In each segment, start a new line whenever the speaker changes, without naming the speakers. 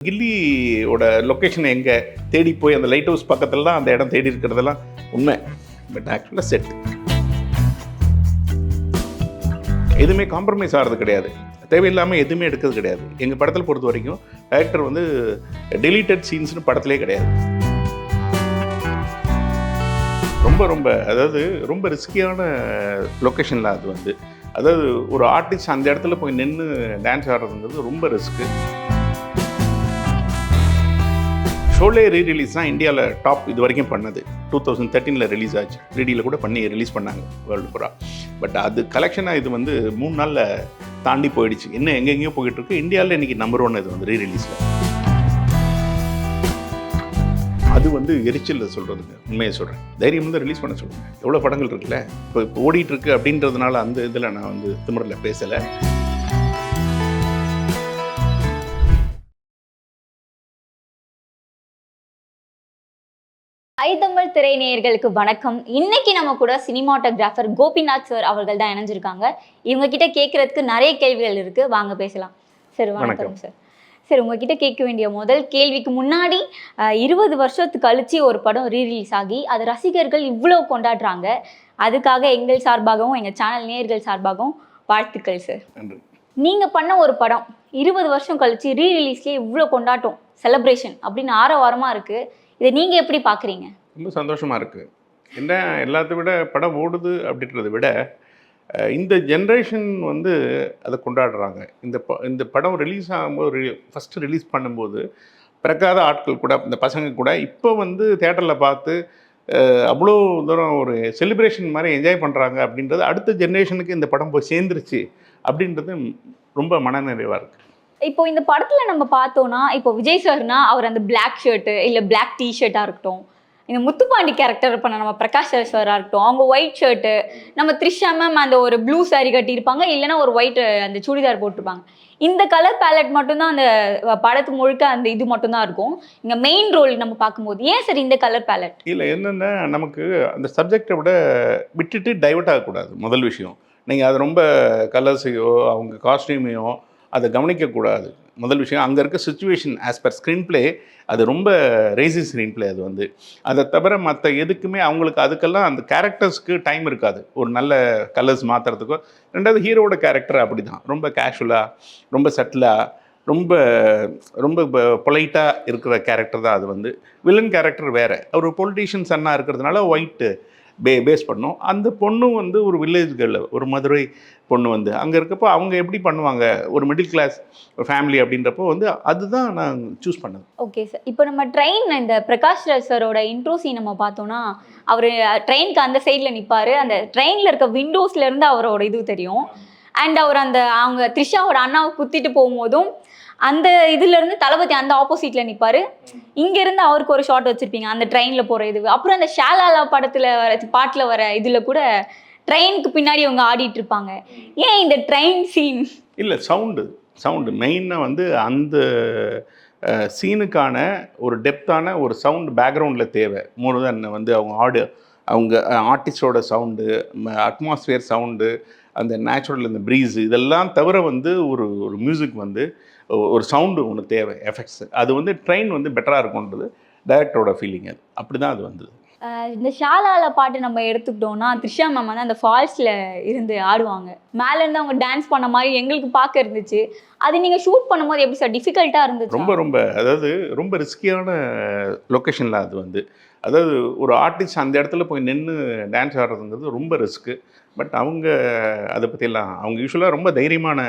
கில்லியோட location எங்கே தேடி போய் அந்த லைட் ஹவுஸ் பக்கத்தில் தான் அந்த இடம் தேடி இருக்கிறதெல்லாம் உண்மை. பட் ஆக்சுவலாக செட் எதுவுமே காம்ப்ரமைஸ் ஆகிறது கிடையாது, தேவையில்லாமல் எதுவுமே எடுக்கிறது கிடையாது. எங்கள் படத்தில் பொறுத்த வரைக்கும் டைரக்டர் வந்து டெலீட்டட் சீன்ஸ்னு படத்திலே கிடையாது. அதாவது ரொம்ப ரிஸ்கியான லொக்கேஷனில் அது வந்து, அதாவது ஒரு ஆர்டிஸ்ட் அந்த இடத்துல போய் நின்று டான்ஸ் ஆடுறதுங்கிறது ரொம்ப ரிஸ்க்கு. ஷோலே ரீரிலீஸ் தான் இந்தியாவில் டாப் இது வரைக்கும் பண்ணது. 2013 ரிலீஸ் ஆச்சு, 3Dயில் கூட பண்ணி ரிலீஸ் பண்ணாங்க வேர்ல்டு பூரா. பட் அது கலெக்ஷனாக இது வந்து 3 நாளில் தாண்டி போயிடுச்சு. இன்னும் எங்கெங்கேயோ போயிட்டுருக்கு. இந்தியாவில் இன்றைக்கி நம்பர் 1 இது வந்து ரீரிலீஸில். அது வந்து எரிச்சல் சொல்கிறதுங்க, உண்மையை சொல்கிறேன். தைரியம் வந்து ரிலீஸ் பண்ண சொல்லுங்கள். எவ்வளோ படங்கள் இருக்குல்ல இப்போ ஓடிட்டுருக்கு அப்படின்றதுனால அந்த இதில் நான் வந்து திமிரில் பேசலை.
ஐதமிழ் திரை நேயர்களுக்கு வணக்கம். இன்னைக்கு நம்ம கூட சினிமாட்டோகிராஃபர் கோபிநாத் சார் அவர்கள் தான் இணைஞ்சிருக்காங்க. இவங்க கிட்ட கேட்கறதுக்கு நிறைய கேள்விகள் இருக்கு, வாங்க பேசலாம். சார் வணக்கம் சார். சார் உங்ககிட்ட கேட்க வேண்டிய முதல் கேள்விக்கு முன்னாடி 20 வருஷத்துக்கு கழிச்சு ஒரு படம் ரீரிலீஸ் ஆகி அது ரசிகர்கள் இவ்வளோ கொண்டாடுறாங்க, அதுக்காக எங்கள் சார்பாகவும் எங்கள் சேனல் நேயர்கள் சார்பாகவும் வாழ்த்துக்கள் சார். நீங்கள் பண்ண ஒரு படம் 20 வருஷம் கழிச்சு ரீரிலீஸ்லேயே இவ்வளோ கொண்டாட்டம், செலிப்ரேஷன் அப்படின்னு ஆரவாரமாக இருக்குது. இதை நீங்கள் எப்படி பார்க்குறீங்க?
ரொம்ப சந்தோஷமாக இருக்குது. என்ன எல்லாத்த விட படம் ஓடுது அப்படின்றத விட இந்த ஜென்ரேஷன் வந்து அதை கொண்டாடுறாங்க. இந்த படம் ரிலீஸ் ஆகும்போது, ஃபஸ்ட்டு ரிலீஸ் பண்ணும்போது பிறக்காத ஆட்கள் கூட, இந்த பசங்க கூட இப்போ வந்து தேட்டரில் பார்த்து அவ்வளோ தூரம் ஒரு செலிப்ரேஷன் மாதிரி என்ஜாய் பண்ணுறாங்க அப்படின்றது, அடுத்த ஜென்ரேஷனுக்கு இந்த படம் போய் சேர்ந்துருச்சு அப்படின்றது ரொம்ப மனநிறைவாக இருக்குது.
இப்போ இந்த படத்துல நம்ம பார்த்தோம்னா, இப்போ விஜய் சார்னா அவர் அந்த பிளாக் ஷர்ட்டு இல்லை பிளாக் டிஷர்ட்டாக இருக்கட்டும், இந்த முத்துப்பாண்டி கேரக்டர் பண்ண நம்ம பிரகாஷ் சாராக இருக்கட்டும், அவங்க ஒயிட் ஷர்ட்டு, நம்ம த்ரிஷா மேம் அந்த ஒரு ப்ளூ சாரி கட்டியிருப்பாங்க, இல்லைன்னா ஒரு ஒயிட் அந்த சுடிதார் போட்டிருப்பாங்க. இந்த கலர் பேலட் மட்டும்தான் அந்த படத்து முழுக்க அந்த இது மட்டும்தான் இருக்கும். இங்கே மெயின் ரோல் நம்ம பார்க்கும்போது ஏன் சார் இந்த கலர் பேலட்?
இல்லை, என்னென்னா நமக்கு அந்த சப்ஜெக்டை விட விட்டுட்டு டைவர்ட் ஆகக்கூடாது. முதல் விஷயம், நீங்கள் அது ரொம்ப கலர்ஸையோ அவங்க காஸ்டியூமையோ அதை கவனிக்கக்கூடாது. முதல் விஷயம், அங்கே இருக்க situation as per screen play அது ரொம்ப ரேசிங் ஸ்க்ரீன் பிளே. அது வந்து அதை தவிர மற்ற எதுக்குமே அவங்களுக்கு அதுக்கெல்லாம் அந்த கேரக்டர்ஸ்க்கு டைம் இருக்காது ஒரு நல்ல கலர்ஸ் மாற்றுறதுக்கோ. ரெண்டாவது ஹீரோட கேரக்டர் அப்படி தான், ரொம்ப கேஷுவலாக, ரொம்ப சட்டிலாக, ரொம்ப ரொம்ப பொலைட்டாக இருக்கிற கேரக்டர் தான் அது வந்து. வில்லன் கேரக்டர் வேறு, ஒரு பொலிட்டீஷியன் சன்னாக இருக்கிறதுனால ஒயிட்டு பேஸ் பண்ணோம். அந்த பொண்ணும் வந்து ஒரு வில்லேஜ் கேர்ள், ஒரு மதுரை பொண்ணு வந்து அங்கே இருக்கப்போ அவங்க எப்படி பண்ணுவாங்க, ஒரு மிடில் கிளாஸ் ஃபேமிலி அப்படின்றப்போ வந்து அதுதான் நான் சூஸ் பண்ணது.
Okay sir. இப்போ நம்ம ட்ரெயின், இந்த பிரகாஷ் ராஜ் சாரோட இன்ட்ரோ சீன் நம்ம பார்த்தோன்னா, அவர் ட்ரெயினுக்கு அந்த சைடில் நிற்பார். அந்த ட்ரெயினில் இருக்க விண்டோஸ்லேருந்து அவரோட இது தெரியும். அண்ட் அவர் அவங்க த்ரிஷாவோட அண்ணாவை குத்திட்டு போகும்போதும் அந்த இதுலேருந்து தளபதி அந்த ஆப்போசிட்டில் நிற்பார். இங்கேருந்து அவருக்கு ஒரு ஷாட் வச்சுருப்பீங்க அந்த ட்ரெயினில் போகிற இது. அப்புறம் அந்த ஷாலாலா படத்தில் வர பாட்டில் வர இதில் கூட ட்ரெயினுக்கு பின்னாடி அவங்க ஆடிட்டு இருப்பாங்க. ஏன் இந்த ட்ரெயின் சீன்?
இல்லை, சவுண்டு மெயினாக வந்து அந்த சீனுக்கான ஒரு டெப்த்தான ஒரு சவுண்டு பேக்ரவுண்டில் தேவை. மோர் தென் வந்து அவங்க ஆர்டிஸ்டோட சவுண்டு, அட்மாஸ்பியர் சவுண்டு, அந்த நேச்சுரல் இந்த ப்ரீஸ், இதெல்லாம் தவிர வந்து ஒரு மியூசிக் வந்து ஒரு சவுண்டு ஒன்று தேவை, எஃபெக்ட்ஸ். அது வந்து ட்ரெயின் வந்து பெட்டராக இருக்கும்ன்றது டைரக்டரோட ஃபீலிங். அது அப்படி தான் அது வந்தது.
இந்த ஷாலால பாட்டு நம்ம எடுத்துக்கிட்டோம்னா, த்ரிஷா மேம் வந்து அந்த ஃபால்ஸில் இருந்து ஆடுவாங்க. மேலேருந்து அவங்க டான்ஸ் பண்ண மாதிரி எங்களுக்கு பார்க்க இருந்துச்சு. அது நீங்கள் ஷூட் பண்ணும்போது எப்படி சார் டிஃபிகல்ட்டாக இருந்துச்சு?
ரொம்ப அதாவது ரொம்ப ரிஸ்கியான லொக்கேஷனில் அது வந்து, அதாவது ஒரு ஆர்டிஸ்ட் அந்த இடத்துல போய் நின்று டான்ஸ் ஆடுறதுங்கிறது ரொம்ப ரிஸ்க்கு. பட் அவங்க அதை பற்றியெல்லாம், அவங்க யூஸ்வலாக ரொம்ப தைரியமான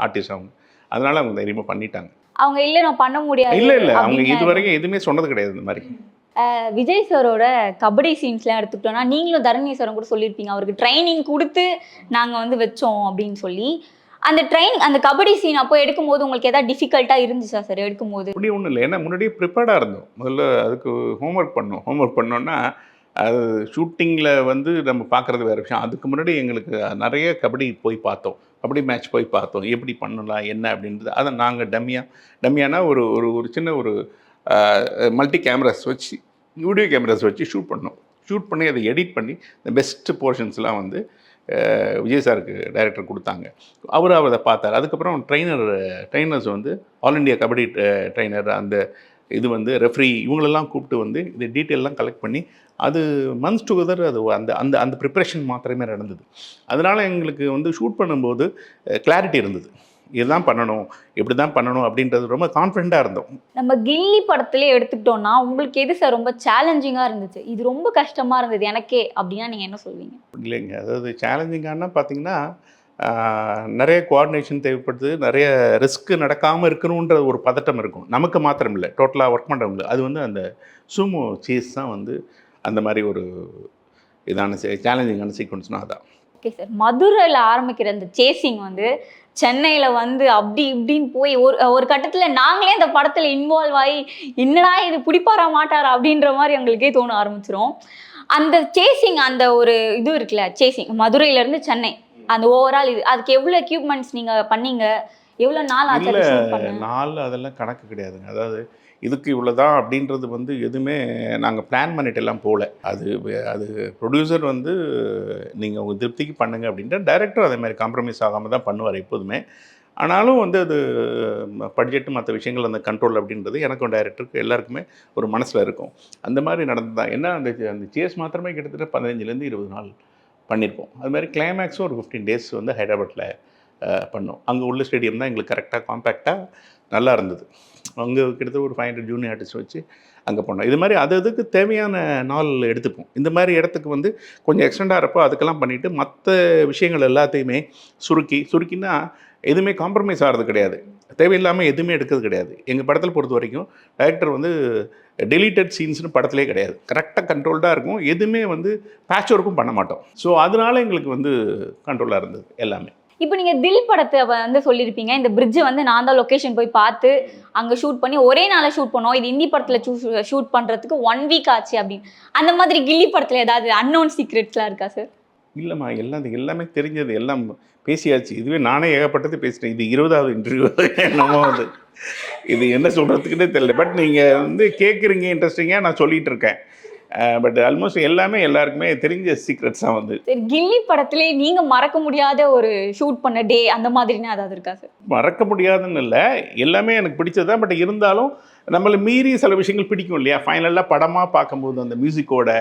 ஆர்டிஸ்ட் அவங்க, அதனால் அவங்க தைரியமாக பண்ணிட்டாங்க.
அவங்க இல்லை நான் பண்ண முடியாது,
இல்லை அவங்க இது வரைக்கும் எதுவுமே சொன்னது கிடையாது இந்த மாதிரி.
விஜய் சாரோட கபடி சீன்ஸ்லாம் எடுத்துக்கிட்டோன்னா, நீங்களும் தரணி சாரும் கூட சொல்லியிருப்பீங்க, அவருக்கு ட்ரைனிங் கொடுத்து நாங்கள் வந்து வச்சோம் அப்படின்னு சொல்லி. அந்த கபடி சீன் அப்போ எடுக்கும்போது உங்களுக்கு எதாவது டிஃபிகல்ட்டாக இருந்துச்சா சார் எடுக்கும்போது?
அப்படி ஒன்றும் இல்லை, ஏன்னா முன்னாடியே ப்ரிப்பேர்டாக இருந்தோம். முதல்ல அதுக்கு ஹோம்ஒர்க் பண்ணோன்னா, அது ஷூட்டிங்கில் வந்து நம்ம பார்க்குறது வேறு விஷயம். அதுக்கு முன்னாடி எங்களுக்கு நிறைய கபடி போய் பார்த்தோம், கபடி மேட்ச் போய் பார்த்தோம், எப்படி பண்ணலாம் என்ன அப்படின்றது. அதை நாங்கள் டம்மியானா ஒரு சின்ன ஒரு மல்டி கேமராஸ் வச்சு, வீடியோ கேமராஸ் வச்சு ஷூட் பண்ணோம். ஷூட் பண்ணி அதை எடிட் பண்ணி இந்த பெஸ்ட்டு போர்ஷன்ஸ்லாம் வந்து விஜய் சாருக்கு டைரக்டர் கொடுத்தாங்க. அவர் அதை பார்த்தார். அதுக்கப்புறம் ட்ரெயினர்ஸ் வந்து ஆல் இண்டியா கபடி ட்ரெயினர், அந்த இது வந்து ரெஃப்ரி, இவங்களெல்லாம் கூப்பிட்டு வந்து இது டீட்டெயிலெலாம் கலெக்ட் பண்ணி அது மந்த்ஸ் டுகெதர் அது அந்த அந்த அந்த ப்ரிப்ரேஷன் மாத்திரமே நடந்தது. அதனால் எங்களுக்கு வந்து ஷூட் பண்ணும்போது கிளாரிட்டி இருந்தது. இதுதான் பண்ணணும், இப்படி தான் பண்ணணும் அப்படின்றது ரொம்ப கான்ஃபிடென்ட்டாக இருந்தோம்.
நம்ம கில்லி படத்திலே எடுத்துக்கிட்டோம்னா உங்களுக்கு எது சார் ரொம்ப சேலஞ்சிங்காக இருந்துச்சு, இது ரொம்ப கஷ்டமாக இருந்தது எனக்கே அப்படின்னா நீங்கள் என்ன சொல்வீங்க?
இல்லைங்க, அதாவது சேலஞ்சிங்கானா பார்த்தீங்கன்னா நிறைய கோஆர்டினேஷன் தேவைப்படுது, நிறைய ரிஸ்க்கு நடக்காமல் இருக்கணுன்ற ஒரு பதட்டம் இருக்கும். நமக்கு மாத்திரம் இல்லை, டோட்டலாக ஒர்க் பண்ணுறவங்க. அது வந்து அந்த சூமோ சேஸ் தான் வந்து அந்த மாதிரி ஒரு இதான சேலஞ்சிங்கான சீக்வன்ஸ்னால் அதான்.
ஓகே சார், மதுரையில் ஆரம்பிக்கிற அந்த சேசிங் வந்து சென்னையில் வந்து அப்படி இப்படின்னு போய் ஒரு கட்டத்தில் நாங்களே அந்த படத்தில் இன்வால்வ் ஆகி என்னடா இது பிடிப்பாரா மாட்டாரா அப்படின்ற மாதிரி எங்களுக்கே தோண ஆரம்பிச்சிரும். அந்த சேசிங், அந்த ஒரு இது இருக்குல்ல, சேசிங் மதுரையிலேருந்து சென்னை, அந்த ஓவரால் இது அதுக்கு எவ்வளோ எக்யூப்மெண்ட்ஸ் நீங்கள் பண்ணீங்க, எவ்வளோ நாள் ஆச்சு அதை ஷூட் பண்ண?
நாள் அதெல்லாம் கணக்கு கிடையாதுங்க. அதாவது இதுக்கு இவ்வளோ தான் அப்படின்றது வந்து எதுவுமே நாங்கள் பிளான் பண்ணிட்டு எல்லாம் போகல. அது ப்ரொடியூசர் வந்து நீங்கள் உங்கள் திருப்திக்கு பண்ணுங்கள் அப்படின்ட்டு, டைரக்டர் அதே மாதிரி காம்ப்ரமைஸ் ஆகாமல் தான் பண்ணுவார் எப்போதுமே. ஆனாலும் வந்து அது பட்ஜெட்டு மற்ற விஷயங்கள் அந்த கண்ட்ரோல் அப்படின்றது எனக்கும் டைரக்டருக்கு எல்லாருக்குமே ஒரு மனசில் இருக்கும். அந்த மாதிரி நடந்து தான் என்ன அந்த அந்த சேஸ் மாத்திரமே கிட்டத்தட்ட 15லேருந்து 20 நாள் பண்ணியிருப்போம். அது மாதிரி கிளைமேக்ஸும் ஒரு 15 டேஸ் வந்து ஹைதராபாத்தில் பண்ணோம். அங்கே உள்ள ஸ்டேடியம் தான் எங்களுக்கு கரெக்டாக காம்பேக்டாக நல்லா இருந்தது. அங்கே கிட்டத்தட்ட ஒரு 500 ஜூனியர் ஆர்டிஸ்ட் வச்சு அங்கே பண்ணோம். இது மாதிரி அதுக்கு தேவையான நாள் எடுத்துப்போம். இந்த மாதிரி இடத்துக்கு வந்து கொஞ்சம் எக்ஸ்டெண்டாக இருப்போ அதுக்கெல்லாம் பண்ணிவிட்டு மற்ற விஷயங்கள் எல்லாத்தையுமே சுருக்கின்னா எதுவுமே காம்ப்ரமைஸ் ஆகிறது கிடையாது. தேவையில்லாமல் எதுவுமே எடுக்கிறது கிடையாது. எங்கள் படத்தில் பொறுத்த வரைக்கும் டைரக்டர் வந்து டெலீட்டட் சீன்ஸ்னு படத்திலே கிடையாது. கரெக்டாக கண்ட்ரோல்டாக இருக்கும். எதுவுமே வந்து பேட்ச் ஒர்க்கும் பண்ண மாட்டோம். ஸோ அதனால எங்களுக்கு வந்து கண்ட்ரோலாக இருந்தது எல்லாமே.
இப்போ நீங்கள் தில் படத்தை வந்து சொல்லியிருப்பீங்க, இந்த பிரிட்ஜை வந்து நான் தான் லொக்கேஷன் போய் பார்த்து அங்கே ஷூட் பண்ணி ஒரே நாளில் ஷூட் பண்ணோம், இது ஹிந்தி படத்தில் ஷூட் பண்ணுறதுக்கு 1 வீக் ஆச்சு அப்படின்னு. அந்த மாதிரி கில்லி படத்தில் ஏதாவது அன்னோன் சீக்ரெட்ஸ்லாம் இருக்கா சார்?
இல்லைம்மா, எல்லாமே தெரிஞ்சது, எல்லாம் பேசியாச்சு. இதுவே நானே ஏகப்பட்டது பேசிட்டேன். இது 20வது இன்டர்வியூ என்னமோ வந்து இது என்ன சொல்கிறதுக்குன்னே தெரியல. பட் நீங்கள் வந்து கேட்குறீங்க இன்ட்ரெஸ்டிங்காக, நான் சொல்லிகிட்டு இருக்கேன். பட் ஆல்மோஸ்ட் எல்லாமே எல்லாருக்குமே தெரிஞ்ச சீக்ரெட்ஸ் தான் வந்து.
சரி, கில்லி படத்திலே நீங்கள் மறக்க முடியாத ஒரு ஷூட் பண்ண டே அந்த மாதிரினா ஏதாவது இருக்கா சார்?
மறக்க முடியாதுன்னு இல்லை, எல்லாமே எனக்கு பிடிச்சது தான். பட் இருந்தாலும் நம்மளை மீறி சில விஷயங்கள் பிடிக்கும் இல்லையா? ஃபைனலாக படமாக பார்க்கும்போது அந்த மியூசிக்கோட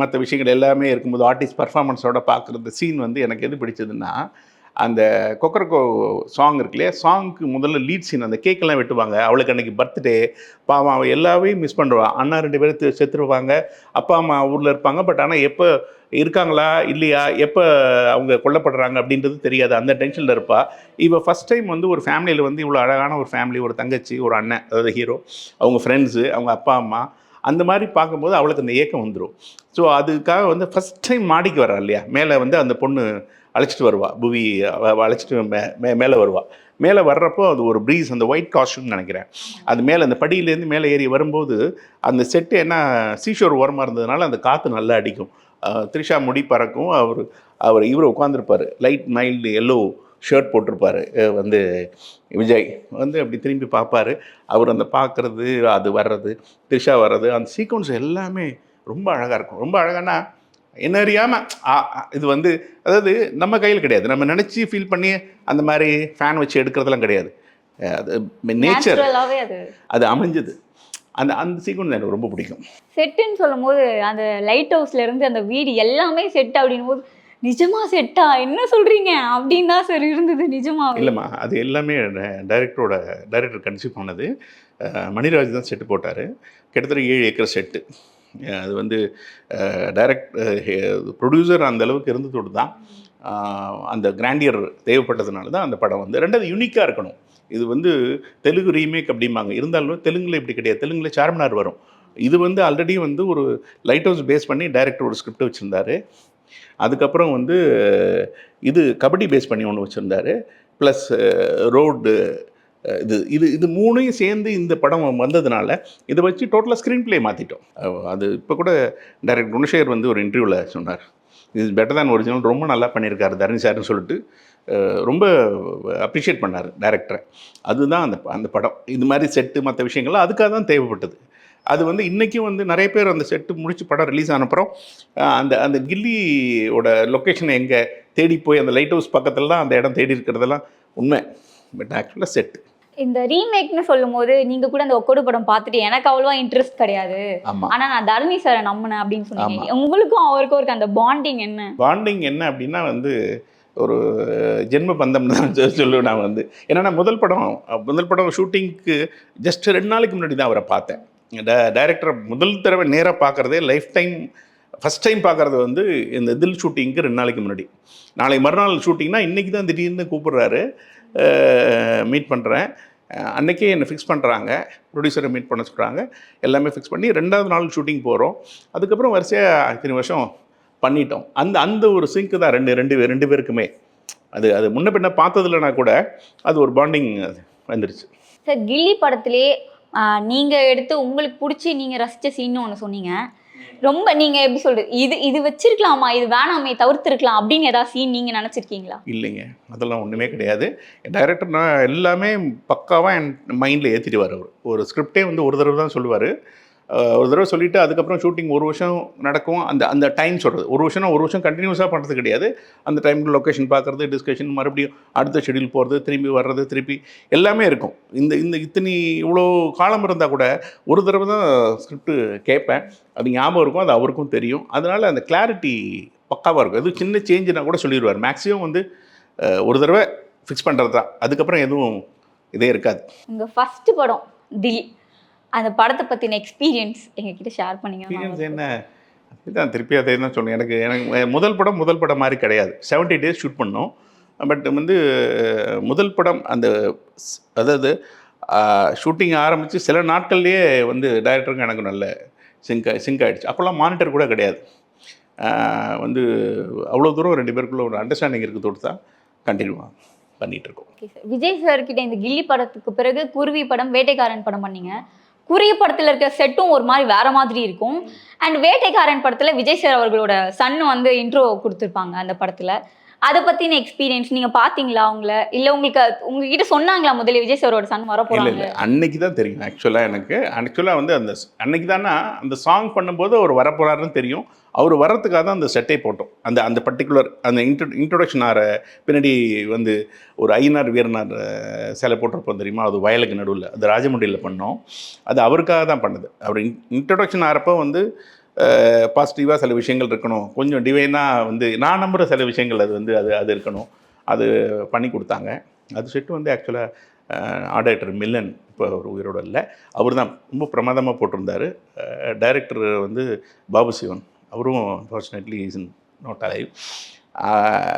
மற்ற விஷயங்கள் எல்லாமே இருக்கும்போது ஆர்டிஸ்ட் பர்ஃபார்மன்ஸோட பார்க்குற சீன் வந்து எனக்கு எது பிடிச்சதுன்னா, அந்த கொக்கரக்கோ சாங் இருக்கு இல்லையா? சாங்க்கு முதல்ல லீட் சீன், அந்த கேக்கெல்லாம் வெட்டுவாங்க. அவளுக்கு அன்றைக்கி பர்த்டே, பாவம் அவள் எல்லாவையும் மிஸ் பண்ணுவாள். அண்ணா 2 பேரும் செத்துருவாங்க, அப்பா அம்மா ஊரில் இருப்பாங்க. பட் ஆனால் எப்போ இருக்காங்களா இல்லையா, எப்போ அவங்க கொல்லப்படுறாங்க அப்படின்றது தெரியாது. அந்த டென்ஷனில் இருப்பாள். இவள் ஃபஸ்ட் டைம் வந்து ஒரு ஃபேமிலியில் வந்து இவ்வளோ அழகான ஒரு ஃபேமிலி, ஒரு தங்கச்சி, ஒரு அண்ணன், அதாவது ஹீரோ, அவங்க ஃப்ரெண்ட்ஸு, அவங்க அப்பா அம்மா, அந்த மாதிரி பார்க்கும்போது அவளுக்கு அந்த ஏக்கம் வந்துடும். ஸோ அதுக்காக வந்து ஃபஸ்ட் டைம் மாடிக்கு வரா இல்லையா? மேலே வந்து அந்த பொண்ணு அழைச்சிட்டு வருவா, புவி அழைச்சிட்டு மேலே வருவா. மேலே வர்றப்போ அது ஒரு ப்ரீஸ், அந்த ஒயிட் காஸ்ட்யூம்னு நினைக்கிறேன், அது மேலே அந்த படியிலேருந்து மேலே ஏறி வரும்போது அந்த செட்டு என்ன சீஷோர் ஓரமாக இருந்ததுனால அந்த காற்று நல்லா அடிக்கும். த்ரிஷா முடி பறக்கும். இவர் உட்காந்துருப்பார், லைட் மைல்டு எல்லோ ஷர்ட் போட்டிருப்பார் வந்து விஜய் வந்து அப்படி திரும்பி பார்ப்பார். அவர் அந்த பார்க்குறது, அது வர்றது, த்ரிஷா வர்றது, அந்த சீக்வன்ஸ் எல்லாமே ரொம்ப அழகாக இருக்கும். ரொம்ப அழகானா என்ன அறியாமல் இது வந்து அதாவது நம்ம கையில் கிடையாது. நம்ம நினச்சி ஃபீல் பண்ணி அந்த மாதிரி ஃபேன் வச்சு எடுக்கிறதுலாம் கிடையாது. அது நேச்சர், அது அமைஞ்சது. அந்த சீக்வன்ஸ் எனக்கு ரொம்ப பிடிக்கும்.
செட்டுன்னு சொல்லும் போது அந்த லைட் ஹவுஸ்லேருந்து அந்த வீடு எல்லாமே செட் அப்படின் போது நிஜமா செட்டா என்ன சொல்கிறீங்க அப்படின்னு தான் சார் இருந்தது. நிஜமா
இல்லைம்மா, அது எல்லாமே டைரக்டர் கன்சீவ் பண்ணது. மணிராஜ் தான் செட்டு போட்டார். கிட்டத்தட்ட 7 ஏக்கர் செட்டு. அது வந்து ப்ரொடியூசர் அந்த அளவுக்கு இருந்ததோடு தான் அந்த கிராண்டியர் தேவைப்பட்டதுனால தான் அந்த படம் வந்து. ரெண்டாவது யூனிக்காக இருக்கணும். இது வந்து தெலுங்கு ரீமேக் அப்படிம்பாங்க, இருந்தாலும் தெலுங்கில் இப்படி கிடையாது. தெலுங்கில் சார்மினார் வரும். இது வந்து ஆல்ரெடி வந்து ஒரு லைட் ஹவுஸ் பேஸ் பண்ணி டைரக்டர் ஒரு ஸ்கிரிப்ட் வச்சுருந்தார். அதுக்கப்புறம் வந்து இது கபடி பேஸ் பண்ணி ஒன்று வச்சுருந்தார். ப்ளஸ் ரோடு, இது 3ஐயும் சேர்ந்து இந்த படம் வந்ததுனால இதை வச்சு டோட்டலாக ஸ்க்ரீன் ப்ளே மாற்றிட்டோம். அது இப்போ கூட டைரக்டர் குணசேகர் வந்து ஒரு இன்டர்வியூவில் சொன்னார், இது பெட்டர் தான் ஒரிஜினல், ரொம்ப நல்லா பண்ணியிருக்காரு தரணி சார்னு சொல்லிட்டு ரொம்ப அப்ரிஷியேட் பண்ணார் டைரக்டரை. அதுதான் அந்த படம். இது மாதிரி செட்டு மற்ற விஷயங்கள்லாம் அதுக்காக தான் தேவைப்பட்டது. அது வந்து இன்றைக்கும் வந்து நிறைய பேர் அந்த செட்டு முடிச்சு படம் ரிலீஸ் ஆனப்புறம் அந்த அந்த கில்லியோட லொக்கேஷன் எங்கே தேடி போய் அந்த லைட் ஹவுஸ் பக்கத்தில் தான் அந்த இடம் தேடி இருக்கிறதெல்லாம் உண்மை. பட் ஆக்சுவலாக செட்டு.
இந்த ரீமேக்னு சொல்லும்போது நீங்க கூட அந்த ஒக்கோடு படம் பார்த்துட்டு எனக்கு அவ்வளவா இன்ட்ரெஸ்ட் கிடையாது,
ஆமாம்.
ஆனா நான் தரணி சாரை நம்பினேன் அப்படின்னு சொன்னீங்க. உங்களுக்கும் அவருக்கும் இருக்க அந்த பாண்டிங் என்ன?
பாண்டிங் என்ன அப்படின்னா வந்து ஒரு ஜென்ம பந்தம் தான் சொல்லுவேன் நான் வந்து. ஏன்னா முதல் படம் ஷூட்டிங்க்கு ஜஸ்ட் 2 நாளைக்கு முன்னாடி தான் அவரை பார்த்தேன். டைரக்டரை முதல் தடவை நேராக பார்க்குறதே லைஃப் டைம் ஃபஸ்ட் டைம் பார்க்குறது வந்து இந்த தில் ஷூட்டிங்க்கு 2 நாளைக்கு முன்னாடி. நாளை மறுநாள் ஷூட்டிங்னா இன்றைக்கி தான் திடீர்னு கூப்பிட்றாரு, மீட் பண்ணுறேன். அன்றைக்கே என்னை ஃபிக்ஸ் பண்ணுறாங்க, ப்ரொடியூசரை மீட் பண்ண சொல்கிறாங்க. எல்லாமே ஃபிக்ஸ் பண்ணி 2வது நாள் ஷூட்டிங் போகிறோம். அதுக்கப்புறம் வரிசையாக இத்தனை வருஷம் பண்ணிட்டோம். அந்த ஒரு சிங்க்கு தான் ரெண்டு பேருக்குமே. அது முன்ன பின்ன பார்த்ததுலனா கூட அது ஒரு பாண்டிங் வந்துருச்சு.
சார், கில்லி படத்திலே நீங்க எடுத்து உங்களுக்கு பிடிச்சி நீங்க ரசிச்ச சீன்னு ஒன்று சொன்னீங்க. ரொம்ப நீங்க எப்படி சொல்றது, இது வச்சிருக்கலாமா, இது வேணாமே, தவிர்த்திருக்கலாம் அப்படின்னு ஏதாவது சீன் நீங்க நினைச்சிருக்கீங்களா?
இல்லைங்க, அதெல்லாம் ஒன்றுமே கிடையாது. டைரக்டர் நான் எல்லாமே பக்காவாக என் மைண்டில் ஏற்றிடுவார். அவர் ஒரு ஸ்கிரிப்டே வந்து ஒரு தடவை தான் சொல்லுவார். ஒரு தடவை சொல்லிவிட்டு அதுக்கப்புறம் ஷூட்டிங் 1 வருஷம் நடக்கும். அந்த டைம் சொல்கிறது 1 வருஷம் கண்டினியூஸாக பண்ணுறது கிடையாது. அந்த டைமில் லொக்கேஷன் பார்க்குறது, டிஸ்கஷன், மறுபடியும் அடுத்த ஷெடியூல் போகிறது, திரும்பி வர்றது, திருப்பி எல்லாமே இருக்கும். இந்த இத்தனை இவ்வளோ காலம் இருந்தால் கூட ஒரு தடவை தான் ஸ்கிரிப்ட் கேட்பேன். அது ஞாபகம் இருக்கும், அது அவருக்கும் தெரியும். அதனால் அந்த கிளாரிட்டி பக்காவாக இருக்கும். எதுவும் சின்ன சேஞ்சுனா கூட சொல்லிடுவார். மேக்ஸிமம் வந்து ஒரு தடவை ஃபிக்ஸ் பண்ணுறது தான். அதுக்கப்புறம் எதுவும் இதே இருக்காது.
உங்கள் ஃபஸ்ட்டு படம் தில், அந்த படத்தை பற்றின எக்ஸ்பீரியன்ஸ் எங்ககிட்ட ஷேர் பண்ணிங்க.
எக்ஸ்பீரியன்ஸ் என்ன, இதுதான் திருப்பி அதே தான் சொல்லணும். எனக்கு முதல் படம் மாதிரி கிடையாது. 70 days ஷூட் பண்ணோம். பட் வந்து முதல் படம் அதாவது ஷூட்டிங் ஆரம்பித்து சில நாட்கள்லேயே வந்து டைரக்டருக்கும் எனக்கு நல்ல சிங்க் ஆகிடுச்சு. அப்போல்லாம் மானிட்டர் கூட கிடையாது. வந்து அவ்வளோ தூரம் 2 பேருக்குள்ள ஒரு அண்டர்ஸ்டாண்டிங் இருக்கிறதோடு தான் கண்டினியூவாக பண்ணிகிட்ருக்கோம்.
ஓகே சார், விஜய் சார்கிட்ட இந்த கில்லி படத்துக்கு பிறகு குருவி படம், வேட்டைக்காரன் படம் பண்ணீங்க. குருவி படத்தில் இருக்க செட்டும் ஒரு மாதிரி வேற மாதிரி இருக்கும். அண்ட் வேட்டைக்காரன் படத்தில் விஜய் சார் அவர்களோட சன் வந்து இன்ட்ரோ கொடுத்துருப்பாங்க அந்த படத்தில். அதை பற்றின எக்ஸ்பீரியன்ஸ் நீங்கள் பார்த்தீங்களா அவங்கள, இல்லை உங்ககிட்ட சொன்னாங்களா முதல்ல விஜய் சாரோட சன் வர போகிறாங்க?
இல்லை, அன்னைக்கு தான் தெரியும். ஆக்சுவலாக வந்து அன்னைக்கு தானே அந்த சாங் பண்ணும்போது அவர் வரப்போகிறாருன்னு தெரியும். அவர் வர்றதுக்காக தான் அந்த செட்டை போட்டோம். அந்த பர்டிகுலர் அந்த இன்ட்ரொடக்ஷன் ஆகிற பின்னாடி வந்து ஒரு ஐயனார் வீரனார் சிலை போட்டிருப்போம் தெரியுமா, அது வயலுக்கு நடுவில், அது ராஜமுண்டியில் பண்ணோம். அது அவருக்காக தான் பண்ணது. அவர் இன்ட்ரொடக்ஷன் ஆகிறப்போ வந்து பாசிட்டிவாக சில விஷயங்கள் இருக்கணும், கொஞ்சம் டிவைனாக வந்து நான் நம்புகிற சில விஷயங்கள் அது இருக்கணும். அது பண்ணி கொடுத்தாங்க. அது செட்டு வந்து ஆக்சுவலாக ஆர்டர் மில்லன் இப்போ ஒரு உயிரோடு இல்லை, அவர் தான் ரொம்ப பிரமாதமாக போட்டிருந்தார். டைரக்டர் வந்து பாபு சிவன், அவரும் அன்ஃபார்ச்சுனேட்லி இஸ் நாட் அலைவ்.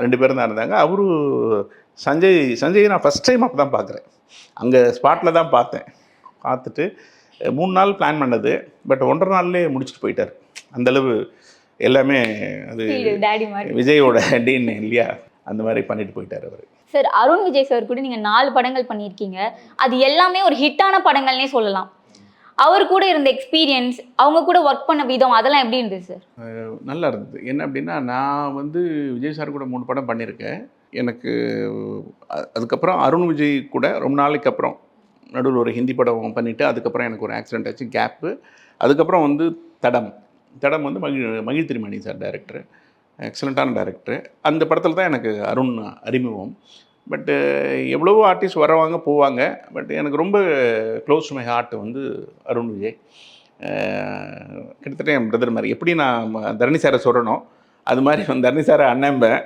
2 பேரும் தான் இருந்தாங்க. அவரும் சஞ்சய் நான் ஃபஸ்ட் டைம் அப்போ தான் பார்க்குறேன். அங்கே ஸ்பாட்டில் தான் பார்த்துட்டு 3 நாள் பிளான் பண்ணது. பட் 1.5 நாள்லேயே முடிச்சுட்டு போயிட்டார். அந்தளவு எல்லாமே அது விஜயோட டிஎன்ஏ இல்லையா, அந்த மாதிரி பண்ணிட்டு போயிட்டார் அவர்.
சார், அருண் விஜய் சார் கூட நீங்கள் 4 படங்கள் பண்ணியிருக்கீங்க. அது எல்லாமே ஒரு ஹிட்டான படங்கள்னே சொல்லலாம். அவர் கூட இருந்த எக்ஸ்பீரியன்ஸ், அவங்க கூட ஒர்க் பண்ண விதம், அதெல்லாம் எப்படி இருந்தது சார்?
நல்லா இருந்தது. என்ன அப்படின்னா, நான் வந்து விஜய் சார் கூட 3 படம் பண்ணியிருக்கேன். எனக்கு அதுக்கப்புறம் அருண் விஜய் கூட ரொம்ப நாளைக்கு அப்புறம் நடுவில் ஒரு ஹிந்தி படம் பண்ணிவிட்டு அதுக்கப்புறம் எனக்கு ஒரு ஆக்சிடென்ட் ஆச்சு, கேப்பு. அதுக்கப்புறம் வந்து தடம் வந்து மகிழ் திருமணி சார் டைரக்டர், எக்ஸலண்ட்டான டைரக்டர். அந்த படத்தில் தான் எனக்கு அருண் அறிமுகம். பட்டு எவ்வளவோ ஆர்டிஸ்ட் வருவாங்க போவாங்க. பட் எனக்கு ரொம்ப க்ளோஸ் டு மை ஹார்ட் வந்து அருண் விஜய். கிட்டத்தட்ட என் பிரதர் மாதிரி. எப்படி நான் தரணி சாரை சொல்லணும், அது மாதிரி தரணி சாரை அண்ணன்பேன்.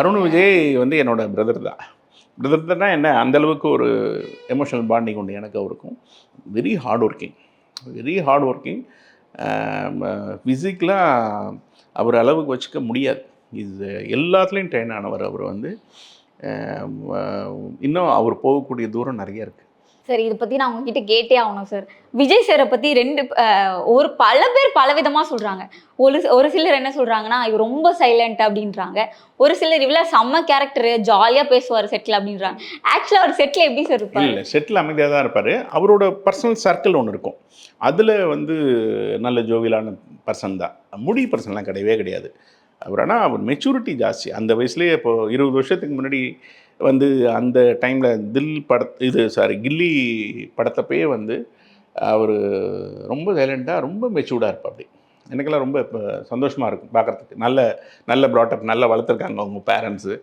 அருண் விஜய் வந்து என்னோட பிரதர் தான். என்ன அந்தளவுக்கு ஒரு எமோஷனல் பாண்டிங் உண்டு எனக்கு அவருக்கும். Very hard working. ஃபிசிக்கலாக அவர் அளவுக்கு வச்சுக்க முடியாது. இது எல்லாத்துலேயும் ட்ரெயின் ஆனவர். அவர் வந்து இன்னும் அவர் போகக்கூடிய தூரம் நிறைய இருக்குது.
சார், இதை பற்றி நான் உங்ககிட்ட கேட்டே ஆகணும் சார். விஜய் சாரை பற்றி பல பேர் பலவிதமாக சொல்கிறாங்க. ஒரு சிலர் என்ன சொல்கிறாங்கன்னா, இவர் ரொம்ப சைலண்ட் அப்படின்றாங்க. ஒரு சிலர் இவ்வளோ செம்ம கேரக்டரு, ஜாலியாக பேசுவார் செட்டில் அப்படின்றாங்க. ஆக்சுவலாக அவர் செட்டில் எப்படி சார் இருப்பார்?
இல்லை, செட்டில் அமைதியாக தான் இருப்பார். அவரோட பர்சனல் சர்க்கிள் ஒன்று இருக்கும். அதில் வந்து நல்ல ஜோவியலான பர்சன் தான். மூடி பர்சன்லாம் கிடையவே கிடையாது அவர். ஆனால் அவர் மெச்சூரிட்டி ஜாஸ்தி. அந்த வயசுலேயே இப்போது 20 வருஷத்துக்கு முன்னாடி வந்து அந்த டைமில் கில்லி படத்தப்பயே வந்து அவர் ரொம்ப சைலண்ட்டாக ரொம்ப மெச்சூர்டாக இருப்பார். அப்படி எனக்கெல்லாம் ரொம்ப இப்போ சந்தோஷமாக இருக்கும் பார்க்குறதுக்கு. நல்ல ப்ராட்டப் நல்லா வளர்த்துருக்காங்க அவங்க பேரண்ட்ஸு.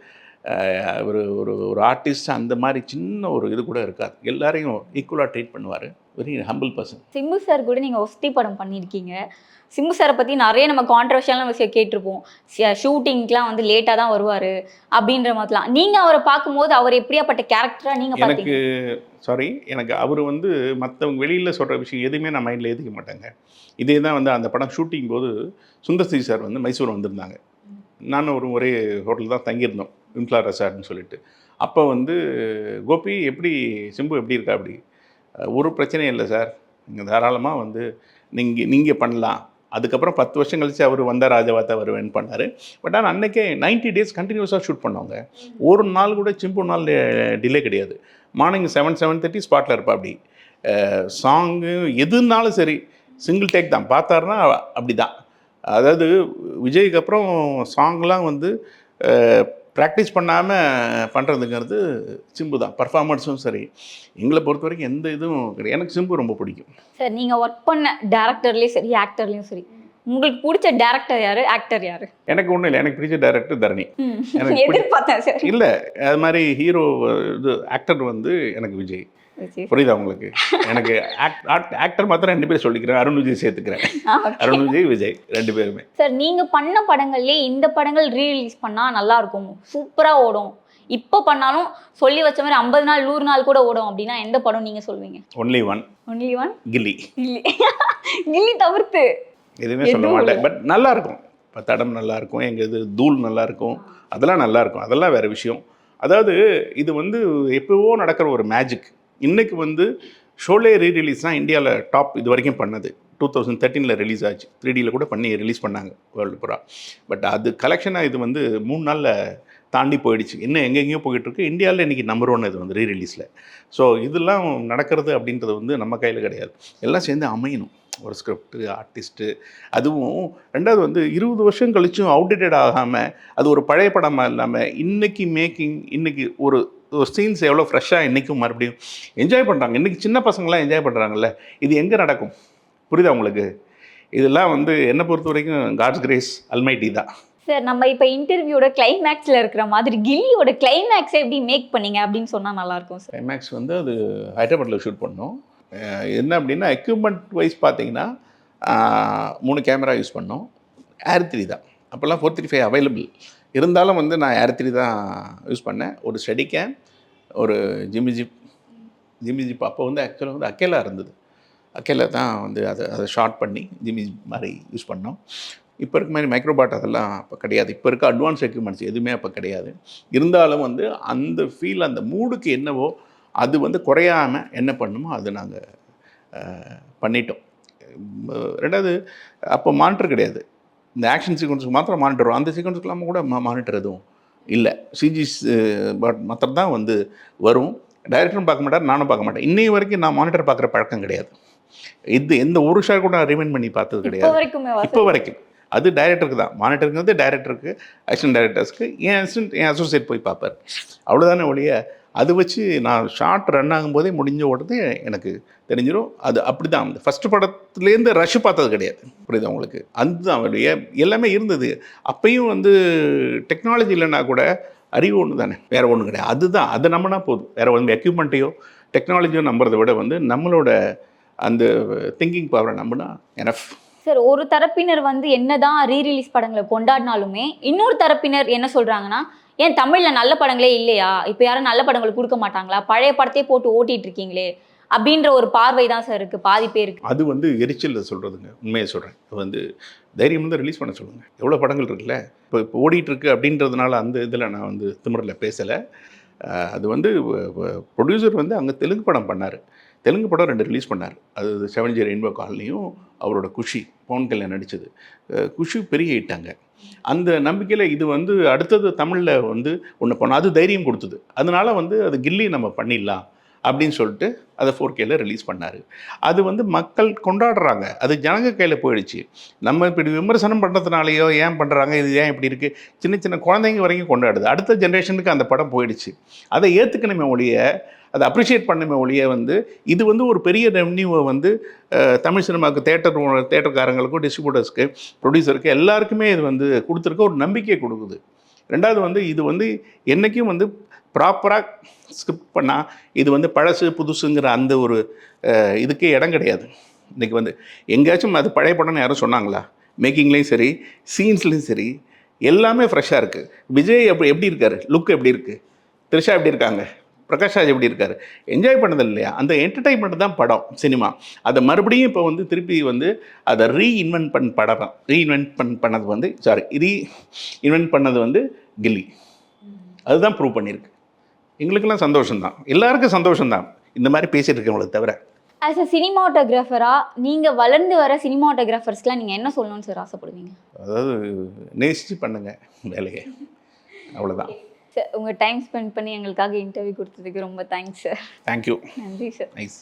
ஒரு ஒரு ஒரு ஆர்டிஸ்ட் அந்த மாதிரி சின்ன ஒரு இது கூட இருக்காது. எல்லாரையும் ஈக்குவலாக ட்ரீட் பண்ணுவார். Very humble person.
Simbu sir கூட நீங்கள் ஒஸ்தி படம் பண்ணியிருக்கீங்க. சிம்பு சாரை பற்றி நிறைய நம்ம கான்ட்ரவர்ஷியலான விஷயம் கேட்டிருப்போம். ஷூட்டிங்க்கெலாம் வந்து லேட்டாக தான் வருவார் அப்படின்ற மாதிரிலாம். நீங்கள் அவரை பார்க்கும்போது அவர் எப்படியாப்பட்ட கேரக்டராக நீங்கள்
எனக்கு
பார்த்தீங்க?
எனக்கு அவர் வந்து மற்றவங்க வெளியில் சொல்கிற விஷயம் எதுவுமே நான் மைண்டில் ஏற்றிக்க மாட்டேங்க. இதே தான் வந்து அந்த படம் ஷூட்டிங் போது சுந்தர் சி சார் வந்து மைசூர் வந்திருந்தாங்க. நானும் ஒரே ஹோட்டல் தான் தங்கியிருந்தோம், விம்லா ரெசார்ட்னு சொல்லிட்டு. அப்போ வந்து கோபி எப்படி சிம்பு எப்படி இருக்கா அப்படி, ஒரு பிரச்சனையும் இல்லை சார், நீங்கள் தாராளமாக வந்து நீங்கள் பண்ணலாம். அதுக்கப்புறம் 10 வருஷம் கழிச்சு அவர் வந்தால் ராஜாவாத்தா வருவேன்னு பண்ணார். பட் ஆனால் அன்றைக்கே 90 டேஸ் கண்டினியூஸாக ஷூட் பண்ணவங்க. ஒரு நாள் கூட சிம்பு நாள் டிலே கிடையாது. மார்னிங் 7:30 ஸ்பாட்டில் இருப்பா. அப்படி சாங்கு எதுனாலும் சரி சிங்கிள் டேக் தான். பார்த்தாருன்னா அப்படி தான். அதாவது விஜய்க்கு அப்புறம் சாங்லாம் வந்து ப்ராக்டிஸ் பண்ணாமல் பண்ணுறதுங்கிறது சிம்பு தான். பர்ஃபார்மன்ஸும் சரி, எங்களை பொறுத்த வரைக்கும் எந்த இதுவும் கிடையாது. எனக்கு சிம்பு ரொம்ப பிடிக்கும்.
சார் நீங்கள் ஒர்க் பண்ண டேரக்டர்லேயும் சரி ஆக்டர்லேயும் சரி உங்களுக்கு பிடிச்ச டேரக்டர் யார், ஆக்டர் யார்?
எனக்கு ஒன்றும் இல்லை. எனக்கு பிடிச்ச டைரக்டர் தரணி.
எதிர்பார்த்தேன் சார்.
இல்லை, அது மாதிரி ஹீரோ இது ஆக்டர் வந்து எனக்கு விஜய். புரியுதா உங்களுக்கு? எனக்கு ஆக்டர் மாத்திரம் 2 பேர் சொல்லிக்கிறேன். அருண் விஜய் சேர்த்துக்கிறேன். அருண் விஜய் 2 பேருமே.
சார் நீங்கள் பண்ண படங்கள்லேயே இந்த படங்கள் ரீரிலீஸ் பண்ணால் நல்லா இருக்கும், சூப்பராக ஓடும், இப்போ பண்ணாலும் சொல்லி வச்ச மாதிரி 50 நாள் 100 நாள் கூட ஓடும் அப்படின்னா எந்த படம் நீங்கள் சொல்வீங்க?
ஒன்லி ஒன் கில்லி.
கில்லி தவிர்த்து
எதுவுமே சொல்ல மாட்டேன். பட் நல்லா இருக்கும். தடம் நல்லா இருக்கும், எங்கள் இது தூள் நல்லா இருக்கும், அதெல்லாம் நல்லா இருக்கும். அதெல்லாம் வேறு விஷயம். அதாவது இது வந்து எப்போவோ நடக்கிற ஒரு மேஜிக். இன்றைக்கி வந்து ஷோலே ரீரிலீஸ்னால் இந்தியாவில் டாப் இது வரைக்கும் பண்ணது 2013 ரிலீஸ் ஆச்சு. 3Dயில் கூட பண்ணி ரிலீஸ் பண்ணாங்க வேர்ல்டு பூரா. பட் அது கலெக்ஷனாக இது வந்து 3 நாளில் தாண்டி போயிடுச்சு. இன்னும் எங்கெங்கேயோ போயிட்டுருக்கு. இந்தியாவில் இன்றைக்கி நம்பர் 1 இது வந்து ரீரிலீஸில். ஸோ இதெல்லாம் நடக்கிறது அப்படின்றது வந்து நம்ம கையில் கிடையாது. எல்லாம் சேர்ந்து அமையணும். ஒரு ஸ்கிரிப்டு, ஆர்டிஸ்ட்டு, அதுவும் 2வது வந்து 20 வருஷம் கழிச்சும் அவுடேட்டட் ஆகாமல் அது ஒரு பழைய படமாக இல்லாமல் இன்றைக்கி மேக்கிங், இன்றைக்கி ஒரு சீன்ஸ் எவ்வளோ ஃப்ரெஷ்ஷாக இன்றைக்கும் மறுபடியும் என்ஜாய் பண்ணுறாங்க. இன்றைக்கி சின்ன பசங்களாம் என்ஜாய் பண்ணுறாங்கல்ல, இது எங்கே நடக்கும்? புரியுதா உங்களுக்கு? இதெல்லாம் வந்து என்னை பொறுத்த வரைக்கும் காட்ஸ் கிரேஸ், அல்மைட்டி தான்.
சார் நம்ம இப்போ இன்டர்வியூட கிளைமேக்ஸில் இருக்கிற மாதிரி கில்லியோட கிளைமேக்ஸை எப்படி மேக் பண்ணீங்க அப்படின்னு சொன்னால் நல்லாயிருக்கும் சார்.
கிளைமேக்ஸ் வந்து அது ஹைதராபாத்தில் ஷூட் பண்ணோம். என்ன அப்படின்னா எக்யூப்மெண்ட் வைஸ் பார்த்தீங்கன்னா 3 கேமரா யூஸ் பண்ணோம். Air 3 தான். அப்போல்லாம் 435 அவைலபிள் இருந்தாலும் வந்து நான் Air 3 தான் யூஸ் பண்ணேன். ஒரு ஸ்டடி கேம், ஒரு ஜிம்மி ஜிப் அப்போ வந்து ஆக்சுவலாக வந்து அக்கேலா இருந்தது. அக்கேலா தான் வந்து அதை ஷார்ட் பண்ணி ஜிம்மி மாதிரி யூஸ் பண்ணோம். இப்போ இருக்க மாதிரி மைக்ரோபாட் அதெல்லாம் அப்போ கிடையாது. இப்போ இருக்க அட்வான்ஸ் எக்யூப்மெண்ட்ஸ் எதுவுமே அப்போ கிடையாது. இருந்தாலும் வந்து அந்த ஃபீல், அந்த மூடுக்கு என்னவோ அது வந்து குறையாமல் என்ன பண்ணணுமோ அது நாங்கள் பண்ணிட்டோம். 2வது அப்போ மானிட்டர் கிடையாது. இந்த ஆக்ஷன் சீக்வன்ஸுக்கு மாத்திரம் மானிட்டர் வரும். அந்த சீக்வன்ஸுக்கெல்லாம் கூட மானிட்டர் எதுவும் இல்லை. சிஜிஸ் பட் மாத்திரம் தான் வந்து வரும். டைரக்டரும் பார்க்க மாட்டார், நானும் பார்க்க மாட்டேன். இன்னைய வரைக்கும் நான் மானிட்டர் பார்க்குற பழக்கம் கிடையாது. எந்த ஒரு ஷாட் கூட நான் ரிமைண்ட் பண்ணி பார்த்தது கிடையாது இப்போ வரைக்கும். அது டைரக்டருக்கு தான். மானிட்டருங்கிறது டைரக்டருக்கு, ஆக்ஷன் டைரக்டர்ஸ்க்கு. என் அசோசியேட் போய் பார்ப்பார், அவ்வளோதானே ஒழிய அது வச்சு நான் ஷார்ட் ரன் ஆகும்போதே முடிஞ்ச உடனே எனக்கு தெரிஞ்சிடும். அது அப்படி தான். அந்த ஃபஸ்ட்டு படத்துலேருந்து ரஷ் பார்த்தது கிடையாது. புரியுது உங்களுக்கு? அதுதான் அவருடைய எல்லாமே இருந்தது. அப்பையும் வந்து டெக்னாலஜி இல்லைன்னா கூட அறிவு ஒன்று தானே, வேறு ஒன்றும் கிடையாது. அதுதான், அதை நம்பினா போதும். வேறு வந்து எக்யூப்மெண்ட்டையோ டெக்னாலஜியோ நம்புறதை விட வந்து நம்மளோட அந்த திங்கிங் பவரை நம்பினா எனஃப்.
சார் ஒரு தரப்பினர் வந்து என்னதான் ரீரிலீஸ் படங்களை கொண்டாடினாலுமே இன்னொரு தரப்பினர் என்ன சொல்கிறாங்கன்னா, ஏன் தமிழில் நல்ல படங்களே இல்லையா, இப்போ யாரும் நல்ல படங்கள் கொடுக்க மாட்டாங்களா, பழைய படத்தையே போட்டு ஓட்டிகிட்டு இருக்கீங்களே அப்படின்ற ஒரு பார்வை தான் சார் இருக்குது பாதி பேருக்கு.
அது வந்து எரிச்சல் சொல்கிறதுங்க. உண்மையை சொல்கிறேன். வந்து தைரியம் வந்து ரிலீஸ் பண்ண சொல்லுங்கள். எவ்வளோ படங்கள் இருக்குல்ல இப்போ ஓடிட்டுருக்கு அப்படின்றதுனால அந்த இதில் நான் வந்து திமிரில் பேசலை. அது வந்து ப்ரொடியூசர் வந்து அங்கே தெலுங்கு படம் பண்ணார். தெலுங்கு படம் 2 ரிலீஸ் பண்ணார். அது 7G ரெயின்போ காலனியும் அவரோட குஷி, பவன் கல்யாண் நடித்தது. குஷி பெரிய ஹிட்டாங்க. அந்த நம்பிக்கையில் இது வந்து அடுத்தது தமிழில் வந்து ஒன்று பண்ணோம். அது தைரியம் கொடுத்தது. அதனால வந்து அது கில்லி நம்ம பண்ணிடலாம் அப்படின்னு சொல்லிட்டு அதை 4Kல ரிலீஸ் பண்ணார். அது வந்து மக்கள் கொண்டாடுறாங்க. அது ஜனங்க கையில் போயிடுச்சு. நம்ம இப்படி விமர்சனம் பண்ணுறதுனாலையோ ஏன் பண்ணுறாங்க, இது ஏன் இப்படி இருக்குது, சின்ன சின்ன குழந்தைங்க வரைக்கும் கொண்டாடுது. அடுத்த ஜென்ரேஷனுக்கு அந்த படம் போயிடுச்சு. அதை ஏற்றுக்கணுமே ஒழிய, அதை அப்ரிஷியேட் பண்ணுமே ஒழிய வந்து இது வந்து ஒரு பெரிய ரெவன்யூவை வந்து தமிழ் சினிமாவுக்கு தேட்டருக்காரங்களுக்கும், டிஸ்ட்ரிபியூட்டர்ஸ்க்கு, ப்ரொடியூசருக்கு எல்லாருக்குமே இது வந்து கொடுத்துருக்க ஒரு நம்பிக்கை கொடுக்குது. ரெண்டாவது வந்து இது வந்து என்றைக்கும் வந்து ப்ராப்பராக ஸ்கிரிப்ட் பண்ணால் இது வந்து பழசு புதுசுங்கிற அந்த ஒரு இதுக்கே இடம் கிடையாது. இன்றைக்கி வந்து எங்கேயாச்சும் அது பழைய படம்னு யாரும் சொன்னாங்களா? மேக்கிங்லேயும் சரி, சீன்ஸ்லேயும் சரி, எல்லாமே ஃப்ரெஷ்ஷாக இருக்குது. விஜய் எப்படி இருக்கார், லுக் எப்படி இருக்குது, த்ரிஷா எப்படி இருக்காங்க, பிரகாஷ் ராஜ் எப்படி இருக்கார், என்ஜாய் பண்ணது இல்லையா? அந்த என்டர்டைன்மெண்ட் தான் படம், சினிமா. அதை மறுபடியும் இப்போ வந்து திருப்பி வந்து அதை ரீஇன்வென்ட் பண்ணது வந்து கில்லி. அதுதான் ப்ரூவ் பண்ணியிருக்கு. எங்களுக்கெல்லாம் சந்தோஷம்தான், எல்லாருக்கும் சந்தோஷம்தான் இந்த மாதிரி பேசிகிட்டு இருக்கவங்களை தவிர.
ஆஸ் அ சினிமாட்டோகிராஃபராக நீங்கள் வளர்ந்து வர சினிமாட்டோகிராஃபர்ஸ்லாம் நீங்கள் என்ன சொல்லணும்னு சார் ஆசைப்படுவீங்க?
அதாவது நேசித்து பண்ணுங்க வேலையை, அவ்வளோதான்.
சார் உங்கள் டைம் ஸ்பெண்ட் பண்ணி எங்களுக்காக இன்டர்வியூ கொடுத்ததுக்கு ரொம்ப தேங்க்ஸ் சார்.
தேங்க்யூ.
நன்றி சார்.
நைஸ்.